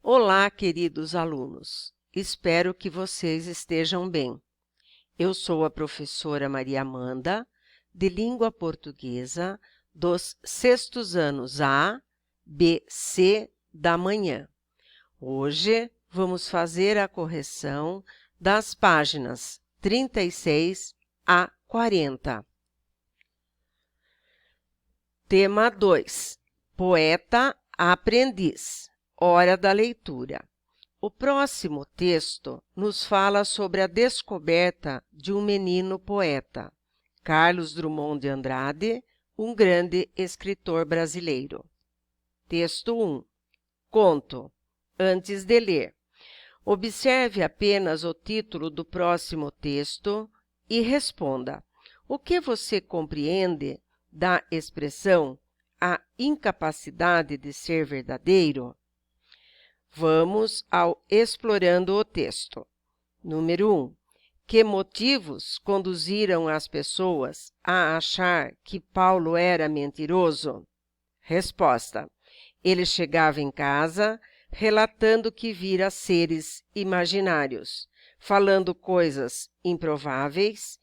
Olá, queridos alunos. Espero que vocês estejam bem. Eu sou a professora Maria Amanda, de Língua Portuguesa, dos sextos anos A, B, C da manhã. Hoje vamos fazer a correção das páginas 36 a 40. Tema 2. Poeta aprendiz. Hora da leitura. O próximo texto nos fala sobre a descoberta de um menino poeta, Carlos Drummond de Andrade, um grande escritor brasileiro. Texto 1. Conto. Antes de ler, observe apenas o título do próximo texto e responda: o que você compreende da expressão a incapacidade de ser verdadeiro? Vamos ao explorando o texto. Número 1. Que motivos conduziram as pessoas a achar que Paulo era mentiroso? Resposta. Ele chegava em casa relatando que vira seres imaginários, falando coisas improváveis,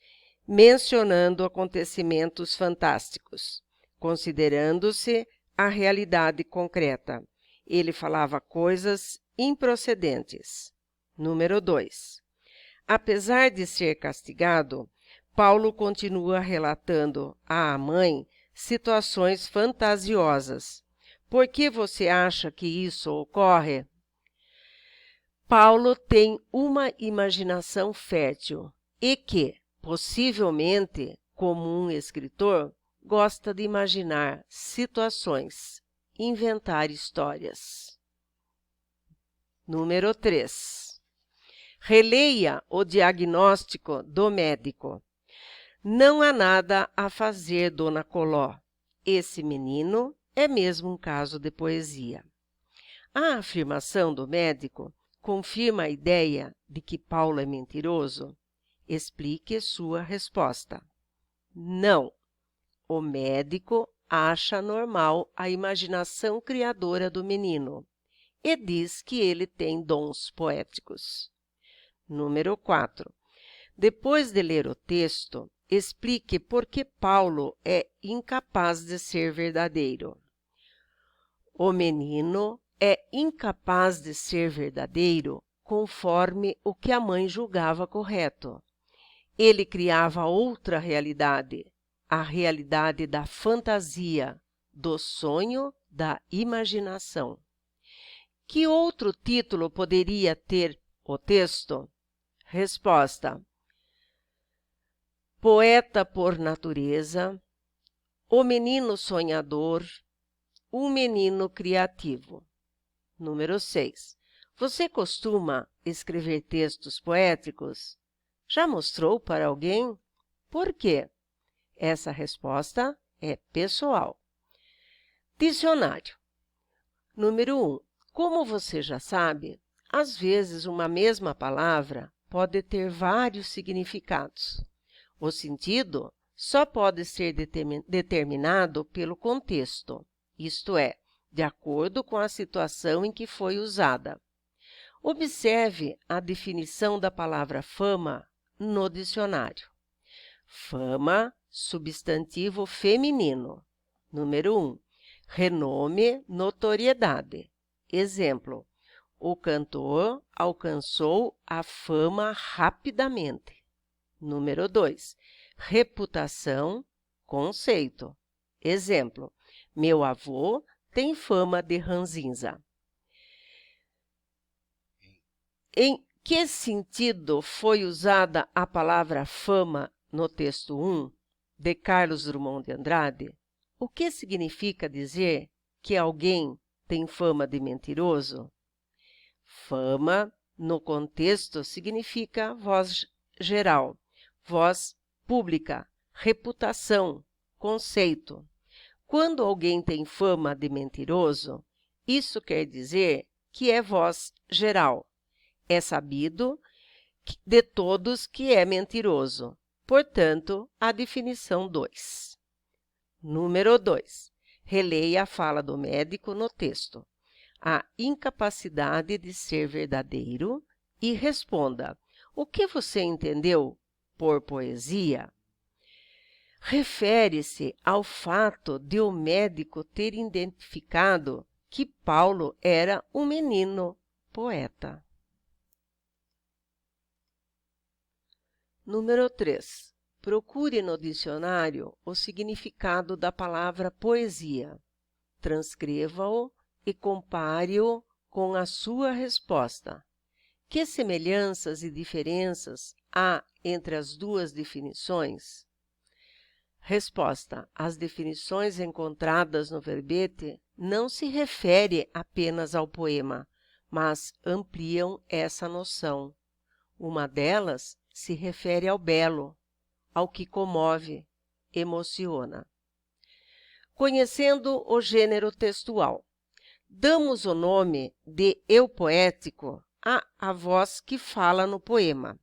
mencionando acontecimentos fantásticos, considerando-se a realidade concreta. Ele falava coisas improcedentes. Número 2. Apesar de ser castigado, Paulo continua relatando à mãe situações fantasiosas. Por que você acha que isso ocorre? Paulo tem uma imaginação fértil e que, possivelmente, como um escritor, gosta de imaginar situações, inventar histórias. Número 3. Releia o diagnóstico do médico. Não há nada a fazer, Dona Coló. Esse menino é mesmo um caso de poesia. A afirmação do médico confirma a ideia de que Paulo é mentiroso? Explique sua resposta. Não. O médico acha normal a imaginação criadora do menino e diz que ele tem dons poéticos. Número 4. Depois de ler o texto, explique por que Paulo é incapaz de ser verdadeiro. O menino é incapaz de ser verdadeiro conforme o que a mãe julgava correto. Ele criava outra realidade, a realidade da fantasia, do sonho, da imaginação. Que outro título poderia ter o texto? Resposta. Poeta por natureza, o menino sonhador, um menino criativo. Número 6. Você costuma escrever textos poéticos? Já mostrou para alguém? Por quê? Essa resposta é pessoal. Dicionário. Número 1. Como você já sabe, às vezes uma mesma palavra pode ter vários significados. O sentido só pode ser determinado pelo contexto, isto é, de acordo com a situação em que foi usada. Observe a definição da palavra fama no dicionário. Fama, substantivo feminino. Número 1. Renome, notoriedade. Exemplo: o cantor alcançou a fama rapidamente. Número 2. Reputação, conceito. Exemplo: meu avô tem fama de ranzinza. Em que sentido foi usada a palavra fama no texto 1 de Carlos Drummond de Andrade? O que significa dizer que alguém tem fama de mentiroso? Fama, no contexto, significa voz geral, voz pública, reputação, conceito. Quando alguém tem fama de mentiroso, isso quer dizer que é voz geral. É sabido de todos que é mentiroso. Portanto, a definição 2. Número 2. Releia a fala do médico no texto. a incapacidade de ser verdadeiro e responda: o que você entendeu por poesia? Refere-se ao fato de o médico ter identificado que Paulo era um menino poeta. Número 3. Procure no dicionário o significado da palavra poesia. Transcreva-o e compare-o com a sua resposta. Que semelhanças e diferenças há entre as duas definições? Resposta: as definições encontradas no verbete não se referem apenas ao poema, mas ampliam essa noção. Uma delas se refere ao belo, ao que comove, emociona. Conhecendo o gênero textual, damos o nome de eu poético à voz que fala no poema.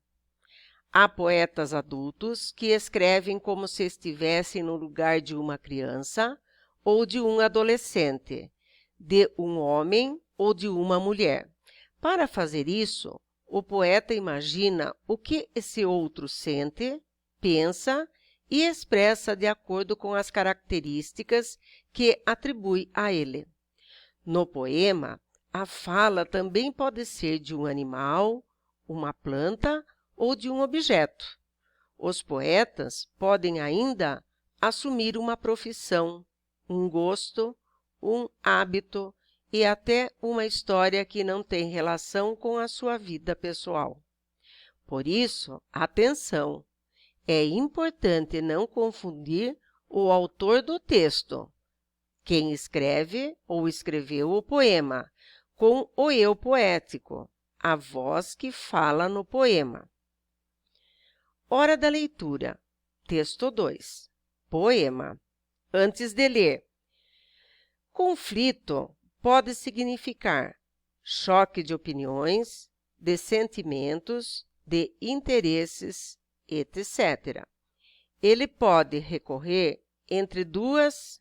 Há poetas adultos que escrevem como se estivessem no lugar de uma criança ou de um adolescente, de um homem ou de uma mulher. Para fazer isso, o poeta imagina o que esse outro sente, pensa e expressa de acordo com as características que atribui a ele. No poema, a fala também pode ser de um animal, uma planta ou de um objeto. Os poetas podem ainda assumir uma profissão, um gosto, um hábito e até uma história que não tem relação com a sua vida pessoal. Por isso, atenção! É importante não confundir o autor do texto, quem escreve ou escreveu o poema, com o eu poético, a voz que fala no poema. Hora da leitura. Texto 2. Poema. Antes de ler. Conflito pode significar choque de opiniões, de sentimentos, de interesses, etc. Ele pode ocorrer entre duas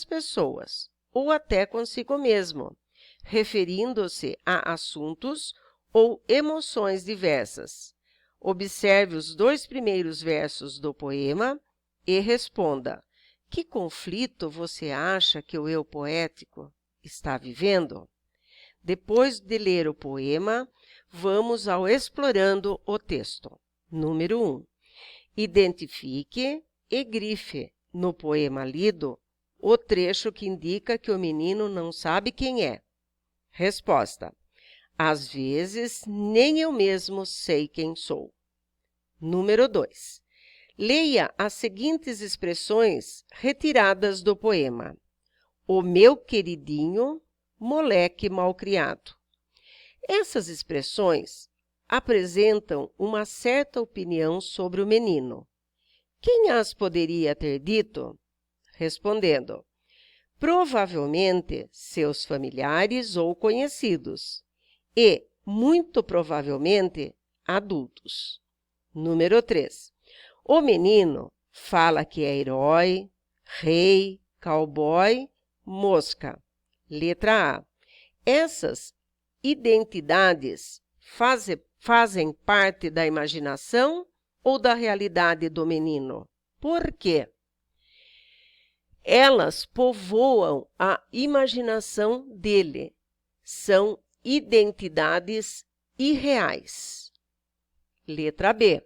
pessoas ou até consigo mesmo, referindo-se a assuntos ou emoções diversas. Observe os 2 primeiros versos do poema e responda: que conflito você acha que o eu poético está vivendo? Depois de ler o poema, vamos ao explorando o texto. Número 1. Identifique e grife no poema lido o trecho que indica que o menino não sabe quem é. Resposta: às vezes, nem eu mesmo sei quem sou. Número 2. Leia as seguintes expressões retiradas do poema. O meu queridinho, moleque malcriado. Essas expressões apresentam uma certa opinião sobre o menino. Quem as poderia ter dito? Respondendo: provavelmente seus familiares ou conhecidos. E, muito provavelmente, adultos. Número 3. O menino fala que é herói, rei, cowboy, mosca. Letra A. Essas identidades fazem parte da imaginação ou da realidade do menino? Por quê? Elas povoam a imaginação dele. São identidades irreais. Letra B.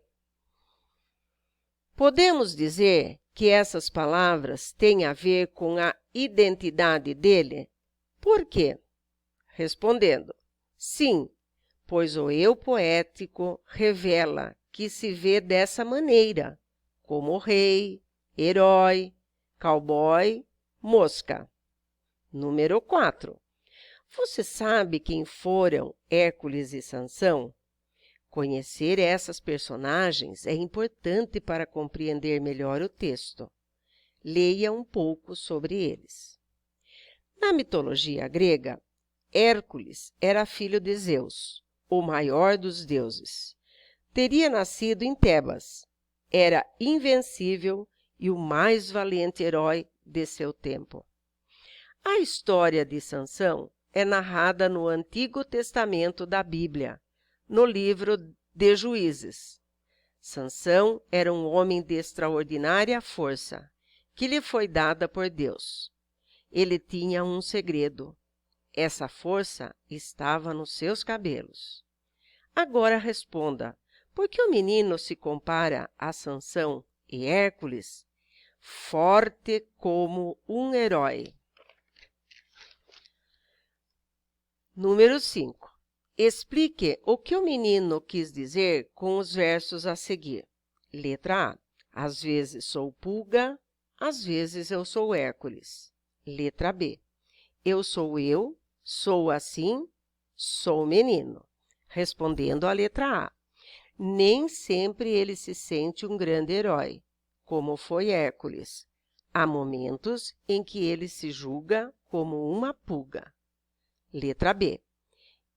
Podemos dizer que essas palavras têm a ver com a identidade dele? Por quê? Respondendo: sim, pois o eu poético revela que se vê dessa maneira, como rei, herói, cowboy, mosca. Número 4. Você sabe quem foram Hércules e Sansão? Conhecer essas personagens é importante para compreender melhor o texto. Leia um pouco sobre eles. Na mitologia grega, Hércules era filho de Zeus, o maior dos deuses. Teria nascido em Tebas. Era invencível e o mais valente herói de seu tempo. A história de Sansão é narrada no Antigo Testamento da Bíblia, no livro de Juízes. Sansão era um homem de extraordinária força, que lhe foi dada por Deus. Ele tinha um segredo. Essa força estava nos seus cabelos. Agora responda, por que o menino se compara a Sansão e Hércules? Forte como um herói. Número 5. Explique o que o menino quis dizer com os versos a seguir. Letra A. Às vezes sou pulga, às vezes eu sou Hércules. Letra B. Eu, sou assim, sou menino. Respondendo a letra A. Nem sempre ele se sente um grande herói, como foi Hércules. Há momentos em que ele se julga como uma pulga. Letra B.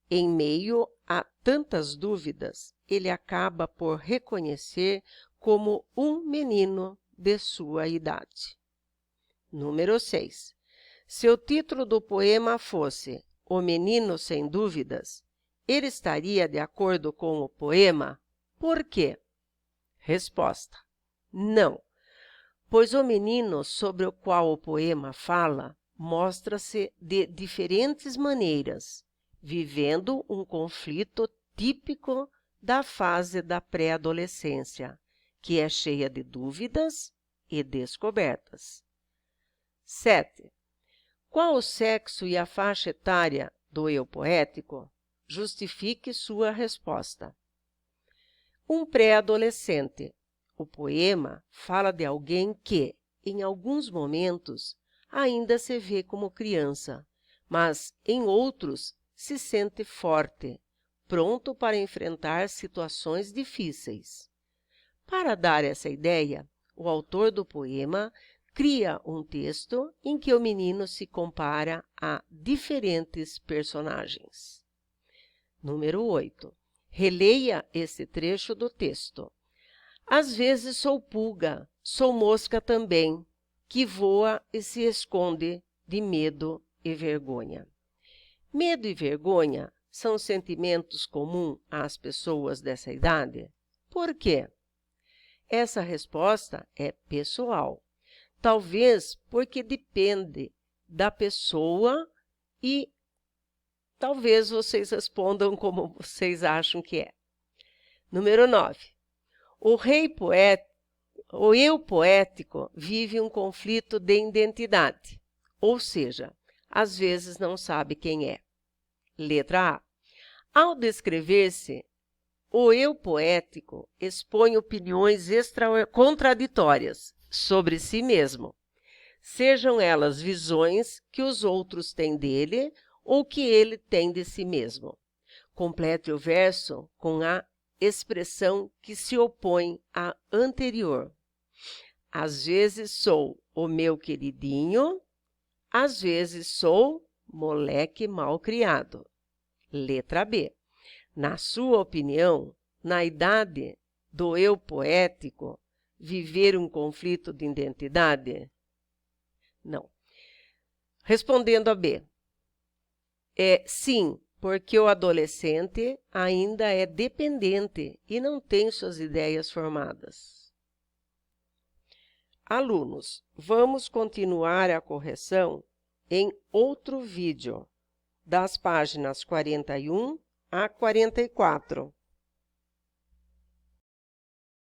Em meio a tantas dúvidas, ele acaba por reconhecer como um menino de sua idade. Número 6. Se o título do poema fosse O Menino Sem Dúvidas, ele estaria de acordo com o poema? Por quê? Resposta: não, pois o menino sobre o qual o poema fala mostra-se de diferentes maneiras, vivendo um conflito típico da fase da pré-adolescência, que é cheia de dúvidas e descobertas. 7. Qual o sexo e a faixa etária do eu poético? Justifique sua resposta. Um pré-adolescente. O poema fala de alguém que, em alguns momentos, ainda se vê como criança, mas, em outros, se sente forte, pronto para enfrentar situações difíceis. Para dar essa ideia, o autor do poema cria um texto em que o menino se compara a diferentes personagens. Número 8. Releia esse trecho do texto. Às vezes sou pulga, sou mosca também, que voa e se esconde de medo e vergonha. Medo e vergonha são sentimentos comuns às pessoas dessa idade? Por quê? Essa resposta é pessoal. Talvez porque depende da pessoa e talvez vocês respondam como vocês acham que é. Número 9. O eu poético vive um conflito de identidade, ou seja, às vezes não sabe quem é. Letra A. Ao descrever-se, o eu poético expõe opiniões contraditórias sobre si mesmo, sejam elas visões que os outros têm dele ou que ele tem de si mesmo. Complete o verso com a expressão que se opõe à anterior. Às vezes sou o meu queridinho, às vezes sou moleque mal criado. Letra B. Na sua opinião, na idade do eu poético, viver um conflito de identidade? Não. Respondendo a B. Sim, porque o adolescente ainda é dependente e não tem suas ideias formadas. Alunos, vamos continuar a correção em outro vídeo, das páginas 41 a 44.